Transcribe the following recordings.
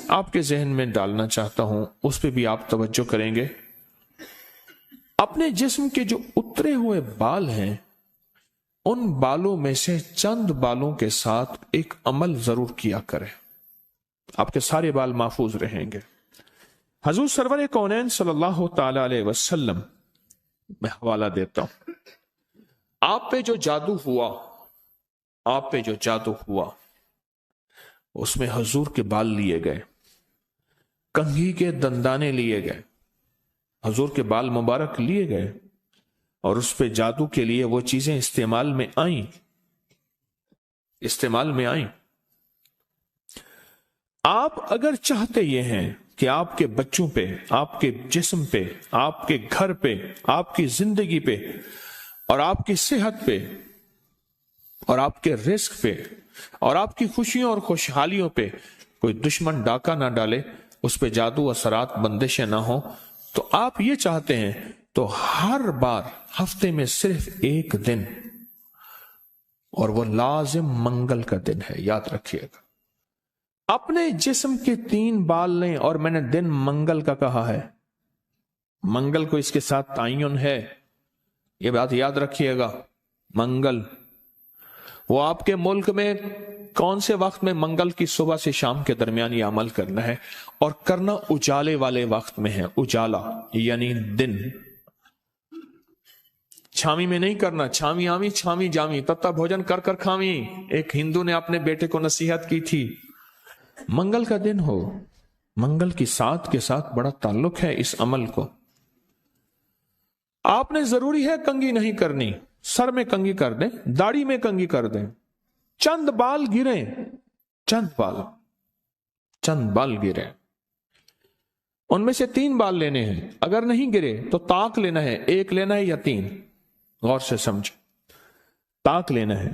آپ کے ذہن میں ڈالنا چاہتا ہوں، اس پہ بھی آپ توجہ کریں گے۔ اپنے جسم کے جو اترے ہوئے بال ہیں، ان بالوں میں سے چند بالوں کے ساتھ ایک عمل ضرور کیا کریں، آپ کے سارے بال محفوظ رہیں گے۔ حضور سرور کونین صلی اللہ تعالی علیہ وسلم، میں حوالہ دیتا ہوں، آپ پہ جو جادو ہوا اس میں حضور کے بال لیے گئے، کنگھی کے دندانے لیے گئے، حضور کے بال مبارک لیے گئے، اور اس پہ جادو کے لیے وہ چیزیں استعمال میں آئیں۔ آپ اگر چاہتے یہ ہیں کہ آپ کے بچوں پہ، آپ کے جسم پہ، آپ کے گھر پہ، آپ کی زندگی پہ، اور آپ کی صحت پہ، اور آپ کے رزق پہ، اور آپ کی خوشیوں اور خوشحالیوں پہ کوئی دشمن ڈاکہ نہ ڈالے، اس پہ جادو اثرات بندشیں نہ ہوں، تو آپ یہ چاہتے ہیں تو ہر بار ہفتے میں صرف ایک دن، اور وہ لازم منگل کا دن ہے، یاد رکھیے گا، اپنے جسم کے 3 بال لیں، اور میں نے دن منگل کا کہا ہے، منگل کو اس کے ساتھ تعین ہے، یہ بات یاد رکھیے گا۔ منگل وہ آپ کے ملک میں کون سے وقت میں، منگل کی صبح سے شام کے درمیان یہ عمل کرنا ہے، اور کرنا اجالے والے وقت میں ہے، اجالا یعنی دن، چھامی میں نہیں کرنا، چھامی آمی چھامی جامی، تتا بھوجن کر کر کھامی، ایک ہندو نے اپنے بیٹے کو نصیحت کی تھی۔ منگل کا دن ہو، منگل کی ساتھ کے ساتھ بڑا تعلق ہے اس عمل کو۔ آپ نے ضروری ہے کنگھی نہیں کرنی، سر میں کنگھی کر دیں، داڑھی میں کنگھی کر دیں، چند بال گریں، چند بال گریں، ان میں سے 3 بال لینے ہیں، اگر نہیں گرے تو طاق لینا ہے، 1 لینا ہے یا 3، غور سے سمجھ، طاق لینا ہے،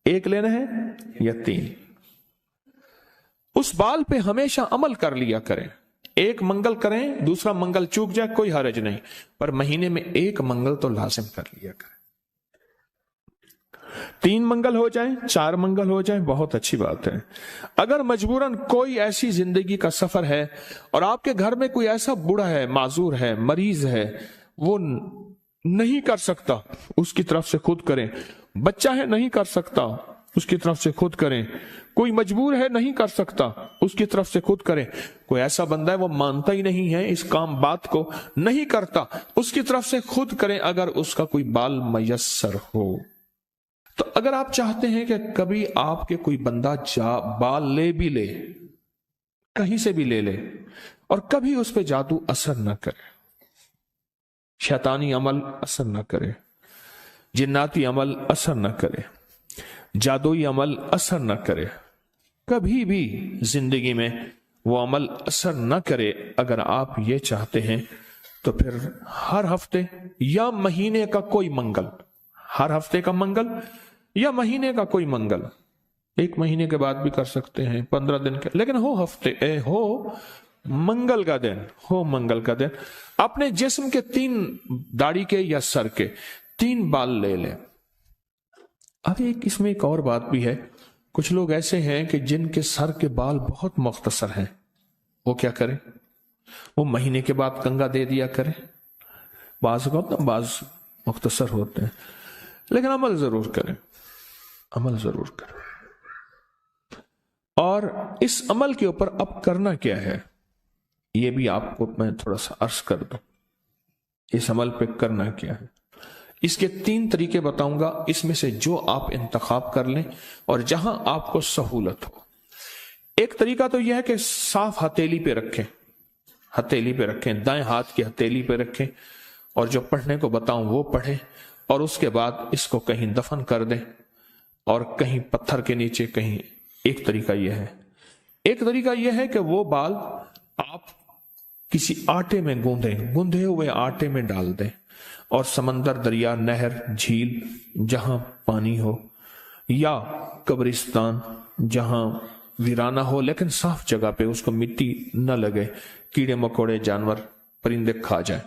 1 لینا ہے یا 3۔ اس بال پہ ہمیشہ عمل کر لیا کریں، 1 منگل کریں، دوسرا منگل چوک جائے کوئی حرج نہیں، پر مہینے میں 1 منگل تو لازم کر لیا کریں، 3 منگل ہو جائیں، 4 منگل ہو جائیں، بہت اچھی بات ہے۔ اگر مجبوراً کوئی ایسی زندگی کا سفر ہے اور آپ کے گھر میں کوئی ایسا بوڑھا ہے، معذور ہے، مریض ہے، وہ نہیں کر سکتا، اس کی طرف سے خود کریں، بچہ ہے نہیں کر سکتا، اس کی طرف سے خود کریں، کوئی مجبور ہے نہیں کر سکتا، اس کی طرف سے خود کریں، کوئی ایسا بندہ ہے وہ مانتا ہی نہیں ہے اس کام بات کو، نہیں کرتا، اس کی طرف سے خود کریں اگر اس کا کوئی بال میسر ہو۔ تو اگر آپ چاہتے ہیں کہ کبھی آپ کے کوئی بندہ بال لے بھی لے، کہیں سے بھی لے لے، اور کبھی اس پہ جادو اثر نہ کرے، شیطانی عمل اثر نہ کرے، جناتی عمل اثر نہ کرے، جادوئی عمل اثر نہ کرے، کبھی بھی زندگی میں وہ عمل اثر نہ کرے، اگر آپ یہ چاہتے ہیں تو پھر ہر ہفتے یا مہینے کا کوئی منگل، ہر ہفتے کا منگل یا مہینے کا کوئی منگل، 1 مہینے کے بعد بھی کر سکتے ہیں، 15 دن کے، لیکن ہو منگل کا دن، ہو منگل کا دن، اپنے جسم کے 3 داڑھی کے یا سر کے 3 بال لے لیں۔ اب اس میں ایک اور بات بھی ہے، کچھ لوگ ایسے ہیں کہ جن کے سر کے بال بہت مختصر ہیں، وہ کیا کریں؟ وہ مہینے کے بعد کنگا دے دیا کریں، بعض مختصر ہوتے ہیں، لیکن عمل ضرور کریں، عمل ضرور کریں۔ اور اس عمل کے اوپر اب کرنا کیا ہے، یہ بھی آپ کو میں تھوڑا سا عرض کر دوں، اس عمل پہ کرنا کیا ہے۔ اس کے 3 طریقے بتاؤں گا، اس میں سے جو آپ انتخاب کر لیں اور جہاں آپ کو سہولت ہو۔ ایک طریقہ تو یہ ہے کہ صاف ہتھیلی پہ رکھیں، ہتھیلی پہ رکھیں، دائیں ہاتھ کی ہتھیلی پہ رکھیں، اور جو پڑھنے کو بتاؤں وہ پڑھیں، اور اس کے بعد اس کو کہیں دفن کر دیں، اور کہیں پتھر کے نیچے کہیں۔ ایک طریقہ یہ ہے۔ ایک طریقہ یہ ہے کہ وہ بال آپ کسی آٹے میں گوندھے ہوئے آٹے میں ڈال دیں، اور سمندر، دریا، نہر، جھیل جہاں پانی ہو، یا قبرستان جہاں ویرانہ ہو لیکن صاف جگہ پہ، اس کو مٹی نہ لگے، کیڑے مکوڑے، جانور، پرندے کھا جائیں۔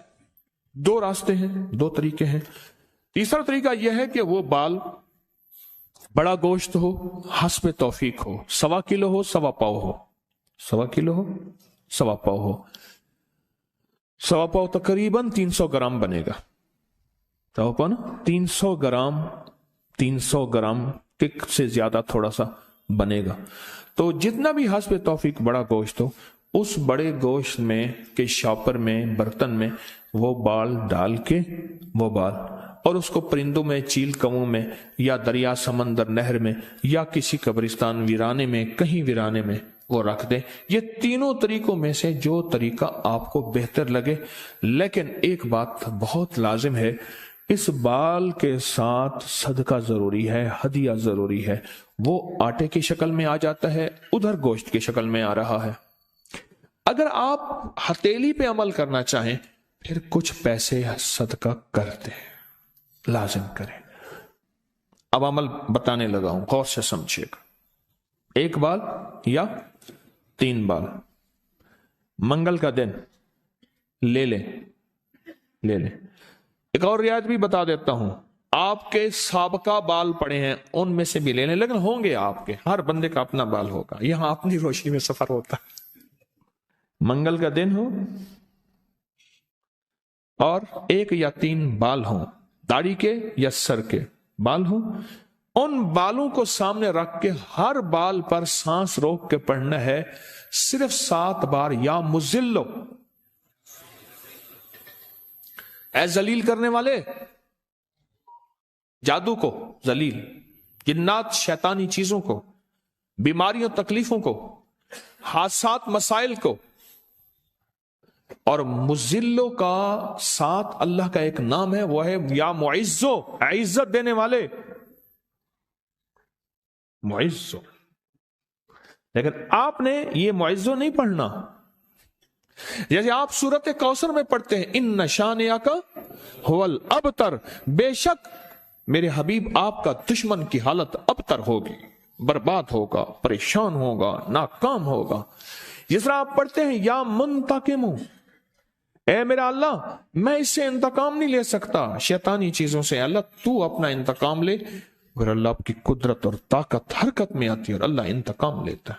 2 راستے ہیں، 2 طریقے ہیں۔ تیسرا طریقہ یہ ہے کہ وہ بال بڑا گوشت ہو، حسب توفیق ہو، 1.25 کلو ہو، 1.25 پاؤ ہو، 1.25 किलो हो, 1.25 पाव हो, 1.25 पाव तकरीबन 300 ग्राम बनेगा। 1.25 पाव ना 300 ग्राम, 300 ग्राम के से ज्यादा थोड़ा सा बनेगा। तो जितना भी हस्ब तौफीक बड़ा गोश्त हो, उस बड़े गोश्त में के शॉपर में, बर्तन में वो बाल डाल के, वो बाल, और उसको परिंदों में, चील कौओं में, या दरिया, समंदर, नहर में, या किसी कब्रिस्तान वीराने में, कहीं वीराने में वो रख दे। ये तीनों तरीकों में से जो तरीका आपको बेहतर लगे। लेकिन एक बात बहुत लाजिम है, इस बाल के साथ सदका जरूरी है, हदिया जरूरी है। वो आटे की शक्ल में आ जाता है, उधर गोश्त की शक्ल में आ रहा है। अगर आप हथेली पे अमल करना चाहें, फिर कुछ पैसे सदका कर दें, लाजिम करें। अब अमल बताने लगा हूं, गौर से समझिएगा। 1 बाल या 3 बाल मंगल का दिन ले ले। एक और रियायत भी बता देता हूं, आपके साबका बाल पड़े हैं उनमें से भी ले लें, लेकिन होंगे आपके, हर बंदे का अपना बाल होगा। यहां अपनी रोशनी में सफर होता है। मंगल का दिन हो और 1 या 3 बाल हो, दाढ़ी के या सर के बाल हो, उन बालों को सामने रख के हर बाल पर सांस रोक के पढ़ना है सिर्फ 7 बार, या मुजिल्लो, ऐ जलील करने वाले, जादू को जलील, जिन्नात शैतानी चीजों को, बीमारियों तकलीफों को, हादसात मसाइल को। और मुजिल्लो का साथ अल्लाह का एक नाम है, वो है या मुइज्जो, इज्जत देने वाले, मुइज्जो। लेकिन आपने ये मुइज्जो नहीं पढ़ना। जैसे आप सूरत कौसर में पढ़ते हैं, इन नशानिया का हुवल अबतर, बेशक मेरे हबीब आपका दुश्मन की हालत अबतर होगी, बर्बाद होगा, परेशान होगा, नाकाम होगा। जिस तरह आप पढ़ते हैं या मुंतकिमु, ए मेरा अल्लाह मैं इससे इंतकाम नहीं ले सकता, शैतानी चीजों से, अल्लाह तू अपना इंतकाम ले। और अल्लाह की कुदरत और ताकत हरकत में आती है और अल्लाह इंतकाम लेता है।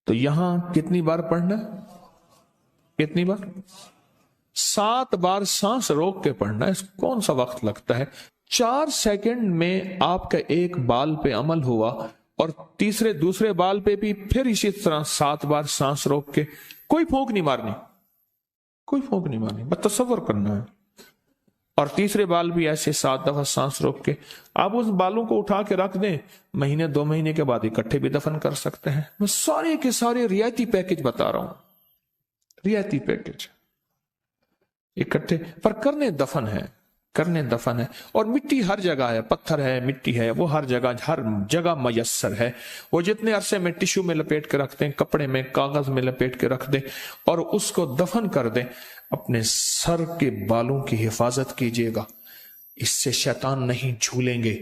तो यहां कितनी बार पढ़ना है? कितनी बार? 7 बार सांस रोक के पढ़ना है। कौन सा वक्त लगता है? 4 सेकंड में आपका एक बाल पे अमल हुआ और दूसरे बाल पे भी फिर इसी तरह 7 बार सांस रोक के, कोई फूंक नहीं मारनी, कोई फूंक नहीं मारनी, बस तसव्वुर करना है। और तीसरे बाल भी ऐसे 7 दफा सांस रोक के आप उस बालों को उठा के रख दें, महीने 2 महीने के बाद इकट्ठे भी दफन कर सकते हैं। मैं सारे के सारे रियायती पैकेज बता रहा हूं, रियायती पैकेज इकट्ठे, पर करने दफन है, करने दफन है। और मिट्टी हर जगह है, पत्थर है, मिट्टी है, वो हर जगह मयस्सर है। वो जितने अरसे में टिश्यू में लपेट के रखते हैं, कपड़े में, कागज में लपेट के रख दें और उसको दफन कर दें। अपने सर के बालों की हिफाजत कीजिएगा, इससे शैतान नहीं झूलेंगे,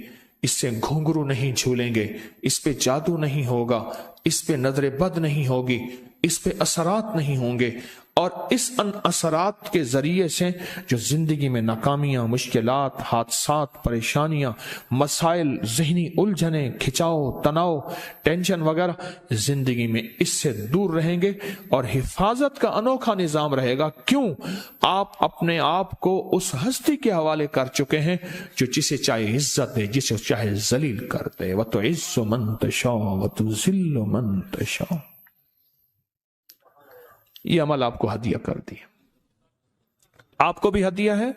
इससे घुंघरू नहीं झूलेंगे, इस पे जादू नहीं होगा, इस पे नजर बद नहीं होगी, इस पे असरात नहीं होंगे। और इस असरात के जरिए से जो जिंदगी में नाकामियां, मुश्किलात, हादसात, परेशानियां, मसाइल, जहनी उलझने, खिंचाव, तनाव, टेंशन वगैरह, जिंदगी में इससे दूर रहेंगे और हिफाजत का अनोखा निजाम रहेगा। क्यों? आप अपने आप को उस हस्ती के हवाले कर चुके हैं जो जिसे चाहे इज्जत दे, जिसे चाहे जलील कर दे। व तो इज्जु मन तशा व तो जिल्लु मन तशा। ये अमल आपको हदिया कर दिया, आपको भी हदिया है,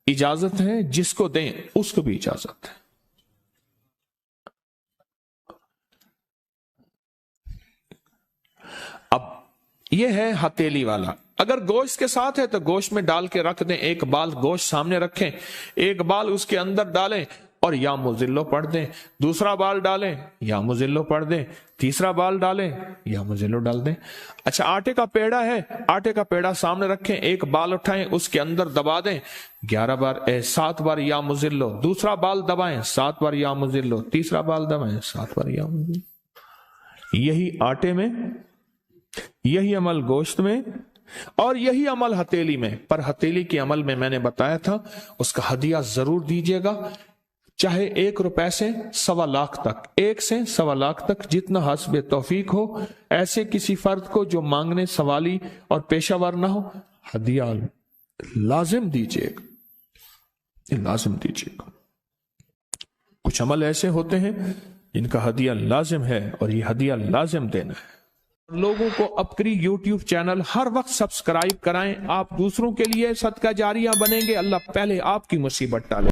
इजाजत है, जिसको दें उसको भी इजाजत है। अब यह है हथेली वाला। अगर गोश्त के साथ है तो गोश्त में डाल के रख दें, एक बाल गोश्त सामने रखें, एक बाल उसके अंदर डालें और या मुजिल्लो पढ़ दें, दूसरा बाल डालें या मुजिल्लो पढ़ दें, तीसरा बाल डालें या मुजिल्लो डाल दें। अच्छा, आटे का पेड़ा है, आटे का पेड़ा सामने रखें, एक बाल उठाएं, उसके अंदर दबा दें 7 बार या मुजिल्लो, दूसरा बाल दबाएं 7 बार या मुजिल्लो, तीसरा बाल दबाएं 7 बार या मुजिल्लो। यही आटे में, यही अमल गोश्त में और यही अमल हथेली में। पर हथेली के अमल में मैंने बताया था उसका हदिया जरूर दीजिएगा। चाहे 1 रुपए से 1.25 लाख तक, 1 से 1.25 लाख तक, जितना हस्ब तौफीक हो। ऐसे किसी फर्द को जो मांगने सवाली और पेशावर ना हो, हदिया लाजिम दीजिएगा, लाजिम दीजिएगा। कुछ अमल ऐसे होते हैं इनका हदिया लाजिम है और ये हदिया लाजिम देना है। लोगों को अपकरी YouTube चैनल हर वक्त सब्सक्राइब कराएं। आप दूसरों के लिए सदका जारिया बनेंगे, अल्लाह पहले आपकी मुसीबत टाले।